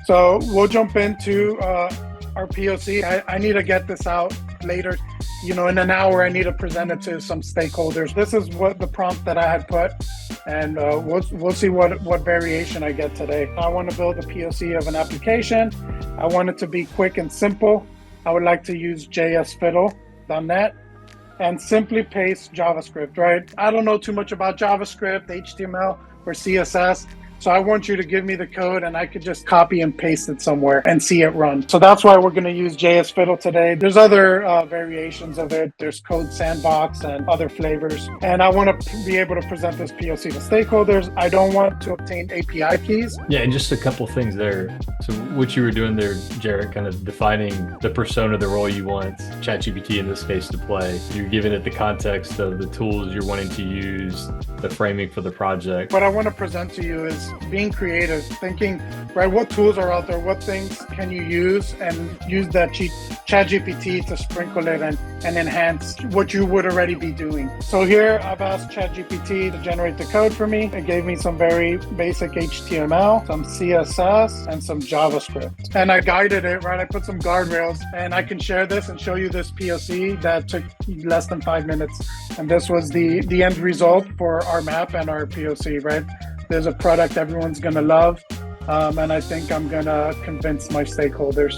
So we'll jump into our POC. I need to get this out later. In an hour, I need to present it to some stakeholders. This is what the prompt that I had put, and we'll see what variation I get today. I want to build a POC of an application. I want it to be quick and simple. I would like to use JS Fiddle .NET and simply paste JavaScript, right? I don't know too much about JavaScript, HTML, or CSS. So I want you to give me the code and I could just copy and paste it somewhere and see it run. So that's why we're going to use JS Fiddle today. There's other variations of it. There's Code Sandbox and other flavors. And I want to be able to present this POC to stakeholders. I don't want to obtain API keys. Yeah, and just a couple things there. So what you were doing there, Jarrett, kind of defining the persona, the role you want ChatGPT in this case to play. You're giving it the context of the tools you're wanting to use, the framing for the project. What I want to present to you is being creative, thinking, right, what tools are out there, what things can you use, and use that ChatGPT to sprinkle it and enhance what you would already be doing. So here I've asked ChatGPT to generate the code for me. It gave me some very basic HTML, some CSS, and some JavaScript. And I guided it, right? I put some guardrails, and I can share this and show you this POC that took less than 5 minutes. And this was the end result for our map and our POC, right? There's a product everyone's gonna love, and I think I'm gonna convince my stakeholders.